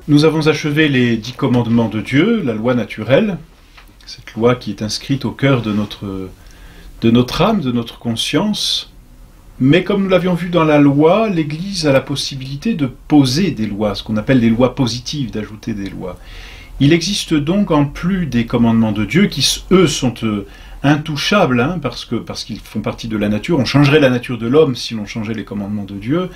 Nous avons achevé les 10 commandements de Dieu, la loi naturelle, cette loi qui est inscrite au cœur de notre âme, de notre conscience. Mais comme nous l'avions vu dans la loi, l'Église a la possibilité de poser des lois, ce qu'on appelle les lois positives, d'ajouter des lois. Il existe donc en plus des commandements de Dieu qui, eux, sont intouchables, hein, parce qu'ils font partie de la nature. On changerait la nature de l'homme si l'on changeait les commandements de Dieu.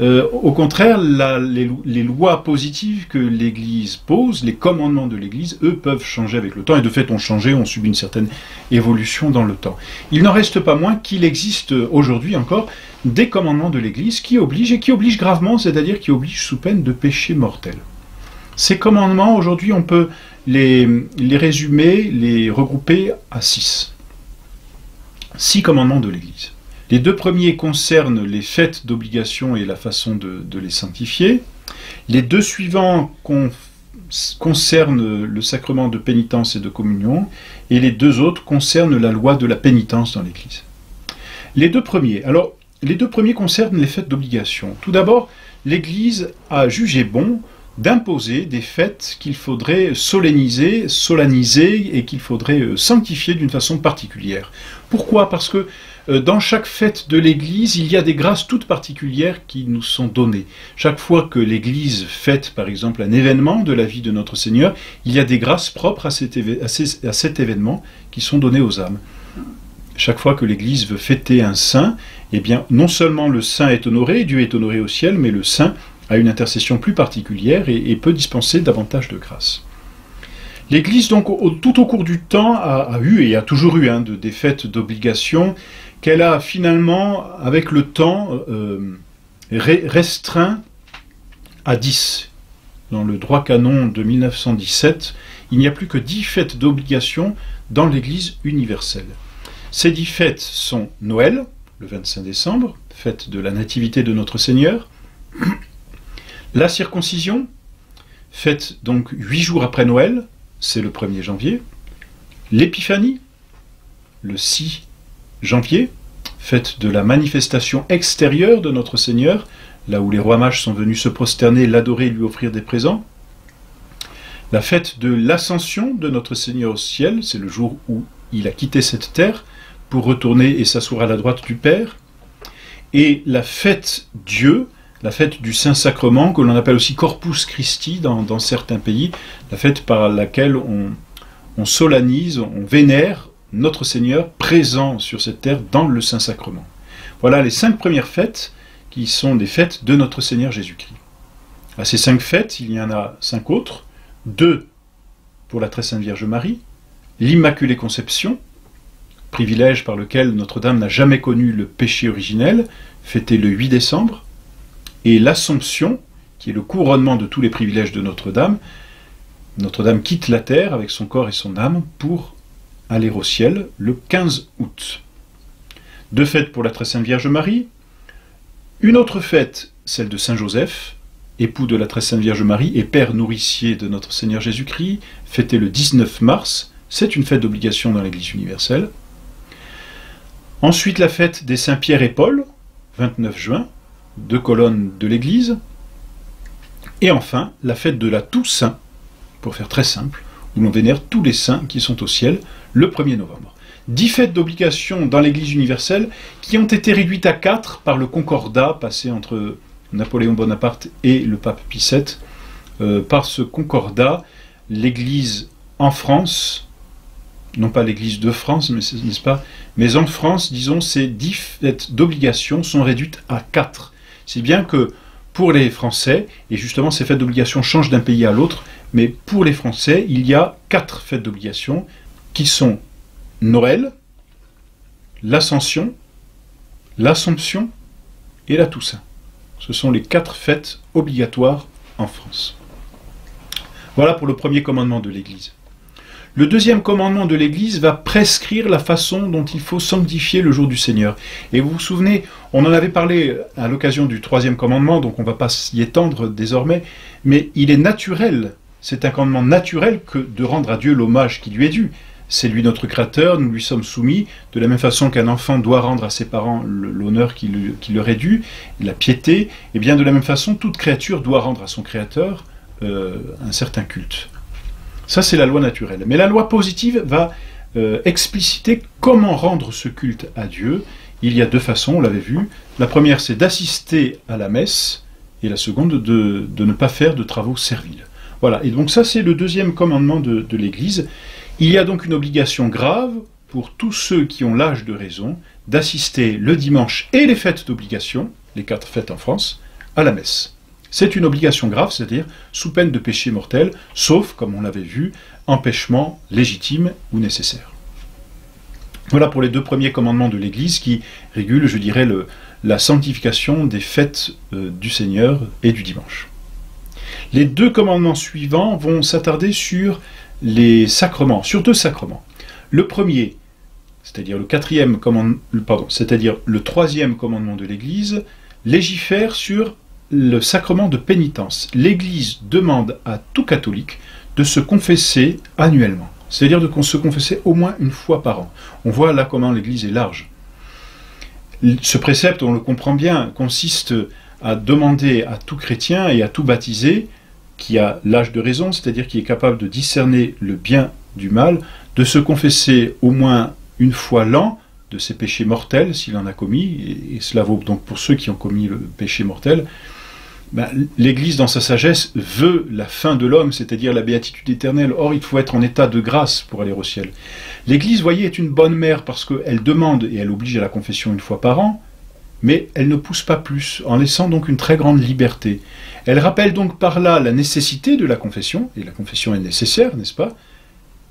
Au contraire, les lois positives que l'Église pose, les commandements de l'Église, eux, peuvent changer avec le temps, et de fait ont changé, ont subi une certaine évolution dans le temps. Il n'en reste pas moins qu'il existe aujourd'hui encore des commandements de l'Église qui obligent, et qui obligent gravement, c'est-à-dire qui obligent sous peine de péché mortel. Ces commandements, aujourd'hui, on peut les résumer, les regrouper à 6. 6 commandements de l'Église. Les 2 premiers concernent les fêtes d'obligation et la façon de les sanctifier. Les 2 suivants concernent le sacrement de pénitence et de communion, et les 2 autres concernent la loi de la pénitence dans l'Église. Les 2 premiers concernent les fêtes d'obligation. Tout d'abord, l'Église a jugé bon d'imposer des fêtes qu'il faudrait solenniser et qu'il faudrait sanctifier d'une façon particulière. Pourquoi? Parce que dans chaque fête de l'Église, il y a des grâces toutes particulières qui nous sont données. Chaque fois que l'Église fête, par exemple, un événement de la vie de notre Seigneur, il y a des grâces propres à cet événement qui sont données aux âmes. Chaque fois que l'Église veut fêter un saint, eh bien, non seulement le saint est honoré, Dieu est honoré au ciel, mais le saint a une intercession plus particulière et peut dispenser davantage de grâce. L'Église, donc, tout au cours du temps, a eu et a toujours eu des fêtes d'obligation qu'elle a finalement, avec le temps, restreint à 10. Dans le droit canon de 1917, il n'y a plus que 10 fêtes d'obligation dans l'Église universelle. Ces 10 fêtes sont Noël, le 25 décembre, fête de la Nativité de notre Seigneur, la circoncision, faite donc 8 jours après Noël, c'est le 1er janvier, l'épiphanie, le 6 janvier, fête de la manifestation extérieure de notre Seigneur, là où les rois mages sont venus se prosterner, l'adorer et lui offrir des présents, la fête de l'ascension de notre Seigneur au ciel, c'est le jour où il a quitté cette terre pour retourner et s'asseoir à la droite du Père, et la fête Dieu, la fête du Saint-Sacrement, que l'on appelle aussi Corpus Christi dans certains pays, la fête par laquelle on solennise, on vénère notre Seigneur présent sur cette terre dans le Saint-Sacrement. Voilà les 5 premières fêtes qui sont des fêtes de notre Seigneur Jésus-Christ. À ces 5 fêtes, il y en a 5 autres, 2 pour la Très Sainte Vierge Marie, l'Immaculée Conception, privilège par lequel Notre-Dame n'a jamais connu le péché originel, fêté le 8 décembre, et l'Assomption, qui est le couronnement de tous les privilèges de Notre-Dame. Notre-Dame quitte la terre avec son corps et son âme pour aller au ciel le 15 août. 2 fêtes pour la Très Sainte Vierge Marie, une autre fête, celle de Saint Joseph, époux de la Très Sainte Vierge Marie et père nourricier de notre Seigneur Jésus-Christ, fêtée le 19 mars, c'est une fête d'obligation dans l'Église universelle. Ensuite la fête des Saints Pierre et Paul, 29 juin, 2 colonnes de l'Église. Et enfin, la fête de la Toussaint, pour faire très simple, où l'on vénère tous les saints qui sont au ciel, le 1er novembre. 10 fêtes d'obligation dans l'Église universelle qui ont été réduites à 4 par le concordat passé entre Napoléon Bonaparte et le pape Pie VII. Par ce concordat, l'Église en France, non pas l'Église de France, n'est-ce pas, mais en France, disons, ces 10 fêtes d'obligation sont réduites à 4. C'est bien que pour les Français, et justement ces fêtes d'obligation changent d'un pays à l'autre, mais pour les Français, il y a 4 fêtes d'obligation qui sont Noël, l'Ascension, l'Assomption et la Toussaint. Ce sont les 4 fêtes obligatoires en France. Voilà pour le premier commandement de l'Église. Le deuxième commandement de l'Église va prescrire la façon dont il faut sanctifier le jour du Seigneur. Et vous vous souvenez, on en avait parlé à l'occasion du 3e commandement, donc on ne va pas s'y étendre désormais, mais il est naturel, c'est un commandement naturel que de rendre à Dieu l'hommage qui lui est dû. C'est lui notre Créateur, nous lui sommes soumis, de la même façon qu'un enfant doit rendre à ses parents l'honneur qui leur est dû, la piété, et bien de la même façon, toute créature doit rendre à son Créateur un certain culte. Ça, c'est la loi naturelle. Mais la loi positive va expliciter comment rendre ce culte à Dieu. Il y a deux façons, on l'avait vu. La première, c'est d'assister à la messe, et la seconde, de ne pas faire de travaux serviles. Voilà, et donc ça, c'est le deuxième commandement de l'Église. Il y a donc une obligation grave pour tous ceux qui ont l'âge de raison d'assister le dimanche et les fêtes d'obligation, les 4 fêtes en France, à la messe. C'est une obligation grave, c'est-à-dire sous peine de péché mortel, sauf, comme on l'avait vu, empêchement légitime ou nécessaire. Voilà pour les 2 premiers commandements de l'Église qui régulent, je dirais, la sanctification des fêtes du Seigneur et du dimanche. Les 2 commandements suivants vont s'attarder sur les sacrements, sur 2 sacrements. Le premier, c'est-à-dire le 4e commandement, c'est-à-dire le 3e commandement de l'Église, légifère sur le sacrement de pénitence. L'Église demande à tout catholique de se confesser annuellement, c'est-à-dire de se confesser au moins une fois par an. On voit là comment l'Église est large. Ce précepte, on le comprend bien, consiste à demander à tout chrétien et à tout baptisé qui a l'âge de raison, c'est-à-dire qui est capable de discerner le bien du mal, de se confesser au moins une fois l'an de ses péchés mortels, s'il en a commis, et cela vaut donc pour ceux qui ont commis le péché mortel. L'Église, dans sa sagesse, veut la fin de l'homme, c'est-à-dire la béatitude éternelle. Or, il faut être en état de grâce pour aller au ciel. L'Église, voyez, est une bonne mère parce qu'elle demande et elle oblige à la confession une fois par an, mais elle ne pousse pas plus, en laissant donc une très grande liberté. Elle rappelle donc par là la nécessité de la confession, et la confession est nécessaire, n'est-ce pas?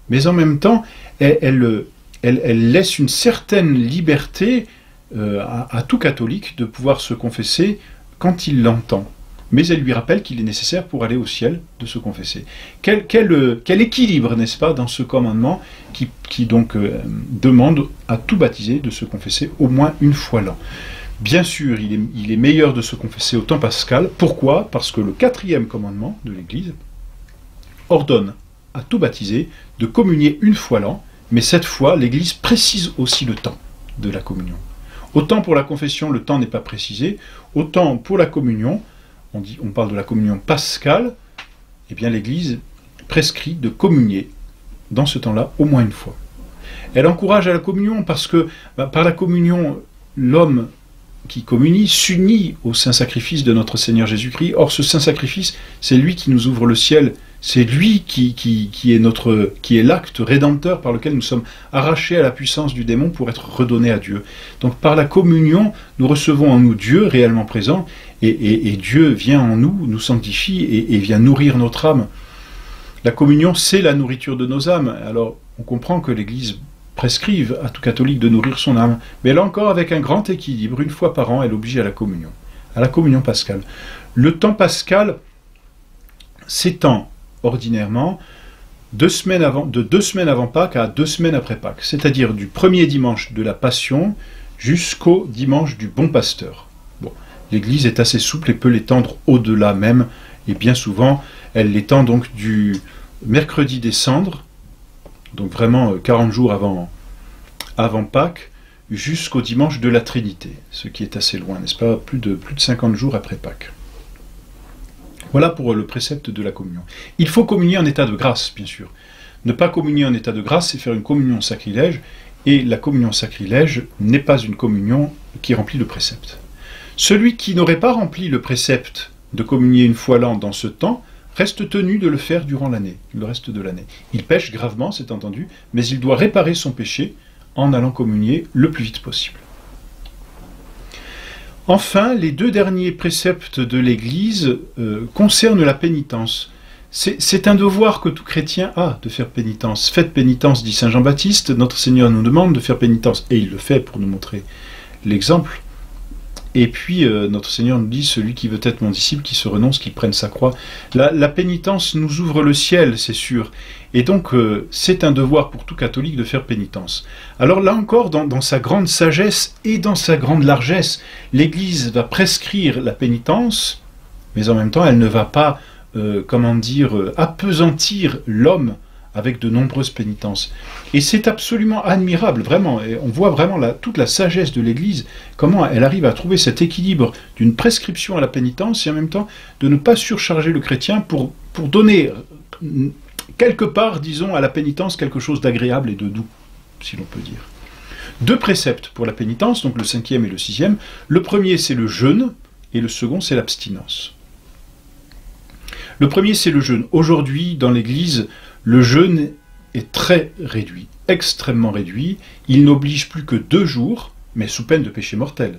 Mais en même temps, elle laisse une certaine liberté à tout catholique de pouvoir se confesser quand il l'entend. Mais elle lui rappelle qu'il est nécessaire pour aller au ciel de se confesser. Quel équilibre, n'est-ce pas, dans ce commandement qui donc demande à tout baptisé de se confesser au moins une fois l'an. Bien sûr, il est meilleur de se confesser au temps pascal. Pourquoi? Parce que le 4e commandement de l'Église ordonne à tout baptisé de communier une fois l'an, mais cette fois, l'Église précise aussi le temps de la communion. Autant pour la confession, le temps n'est pas précisé, autant pour la communion, on parle de la communion pascale, eh bien l'Église prescrit de communier dans ce temps-là au moins une fois. Elle encourage à la communion parce que par la communion, l'homme qui communie s'unit au saint sacrifice de notre Seigneur Jésus-Christ. Or, ce saint sacrifice, c'est lui qui nous ouvre le ciel, c'est lui qui est l'acte rédempteur par lequel nous sommes arrachés à la puissance du démon pour être redonnés à Dieu. Donc par la communion, nous recevons en nous Dieu réellement présent, et Dieu vient en nous, nous sanctifie et vient nourrir notre âme. La communion, c'est la nourriture de nos âmes. Alors, on comprend que l'Église prescrive à tout catholique de nourrir son âme, mais là encore avec un grand équilibre, une fois par an, elle oblige à la communion pascale. Le temps pascal s'étend ordinairement de 2 semaines avant Pâques à 2 semaines après Pâques, c'est-à-dire du premier dimanche de la Passion jusqu'au dimanche du Bon Pasteur. Bon, l'Église est assez souple et peut l'étendre au-delà même, et bien souvent, elle l'étend donc du mercredi des Cendres, donc vraiment 40 jours avant Pâques, jusqu'au dimanche de la Trinité, ce qui est assez loin, n'est-ce pas? Plus de 50 jours après Pâques. Voilà pour le précepte de la communion. Il faut communier en état de grâce, bien sûr. Ne pas communier en état de grâce, c'est faire une communion sacrilège, et la communion sacrilège n'est pas une communion qui remplit le précepte. Celui qui n'aurait pas rempli le précepte de communier une fois l'an dans ce temps, reste tenu de le faire durant l'année, le reste de l'année. Il pêche gravement, c'est entendu, mais il doit réparer son péché en allant communier le plus vite possible. Enfin, les 2 derniers préceptes de l'Église concernent la pénitence. C'est un devoir que tout chrétien a de faire pénitence. Faites pénitence, dit saint Jean-Baptiste, notre Seigneur nous demande de faire pénitence, et il le fait pour nous montrer l'exemple. Et puis, notre Seigneur nous dit, celui qui veut être mon disciple, qui se renonce, qui prenne sa croix. La pénitence nous ouvre le ciel, c'est sûr. Et donc, c'est un devoir pour tout catholique de faire pénitence. Alors là encore, dans sa grande sagesse et dans sa grande largesse, l'Église va prescrire la pénitence, mais en même temps, elle ne va pas, appesantir l'homme avec de nombreuses pénitences. Et c'est absolument admirable, vraiment. Et on voit vraiment toute la sagesse de l'Église, comment elle arrive à trouver cet équilibre d'une prescription à la pénitence et en même temps de ne pas surcharger le chrétien pour donner quelque part, disons, à la pénitence quelque chose d'agréable et de doux, si l'on peut dire. 2 préceptes pour la pénitence, donc le 5e et le 6e. Le premier, c'est le jeûne, et le second, c'est l'abstinence. Le premier, c'est le jeûne. Aujourd'hui, dans l'Église, le jeûne est très réduit, extrêmement réduit. Il n'oblige plus que 2 jours, mais sous peine de péché mortel.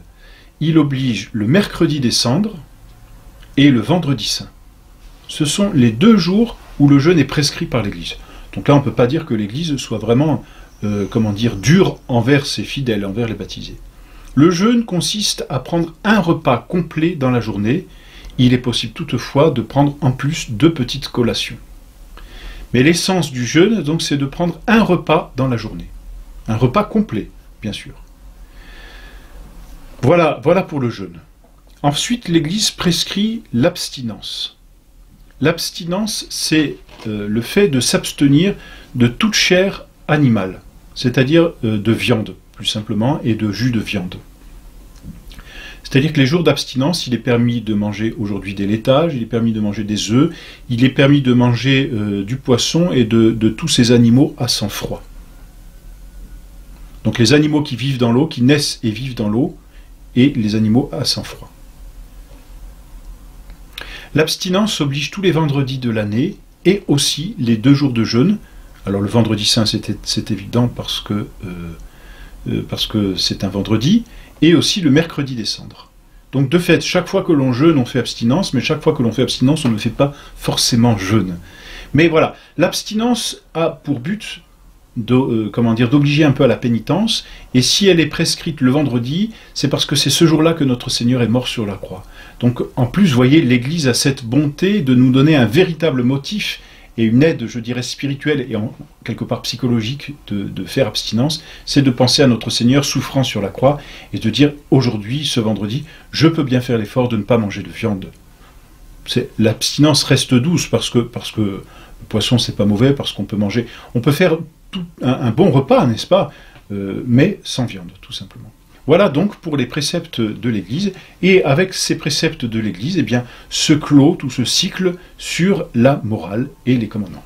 Il oblige le mercredi des cendres et le vendredi saint. Ce sont les 2 jours où le jeûne est prescrit par l'Église. Donc là, on ne peut pas dire que l'Église soit vraiment, dure envers ses fidèles, envers les baptisés. Le jeûne consiste à prendre un repas complet dans la journée. Il est possible toutefois de prendre en plus 2 petites collations. Mais l'essence du jeûne, donc, c'est de prendre un repas dans la journée. Un repas complet, bien sûr. Voilà pour le jeûne. Ensuite, l'Église prescrit l'abstinence. L'abstinence, c'est le fait de s'abstenir de toute chair animale, c'est-à-dire de viande, plus simplement, et de jus de viande. C'est-à-dire que les jours d'abstinence, il est permis de manger aujourd'hui des laitages, il est permis de manger des œufs, il est permis de manger du poisson et de tous ces animaux à sang froid. Donc les animaux qui vivent dans l'eau, qui naissent et vivent dans l'eau, et les animaux à sang froid. L'abstinence oblige tous les vendredis de l'année et aussi les 2 jours de jeûne. Alors le vendredi saint, c'est évident parce que c'est un vendredi, et aussi le mercredi des cendres. Donc de fait, chaque fois que l'on jeûne, on fait abstinence, mais chaque fois que l'on fait abstinence, on ne fait pas forcément jeûne. Mais voilà, l'abstinence a pour but d'obliger un peu à la pénitence, et si elle est prescrite le vendredi, c'est parce que c'est ce jour-là que notre Seigneur est mort sur la croix. Donc en plus, vous voyez, l'Église a cette bonté de nous donner un véritable motif et une aide, je dirais, spirituelle et quelque part psychologique de faire abstinence, c'est de penser à notre Seigneur souffrant sur la croix et de dire, aujourd'hui, ce vendredi, je peux bien faire l'effort de ne pas manger de viande. L'abstinence reste douce parce que le poisson, c'est pas mauvais, parce qu'on peut manger, on peut faire un bon repas, n'est-ce pas, mais sans viande, tout simplement. Voilà donc pour les préceptes de l'Église, et avec ces préceptes de l'Église, eh bien, se clôt tout ce cycle sur la morale et les commandements.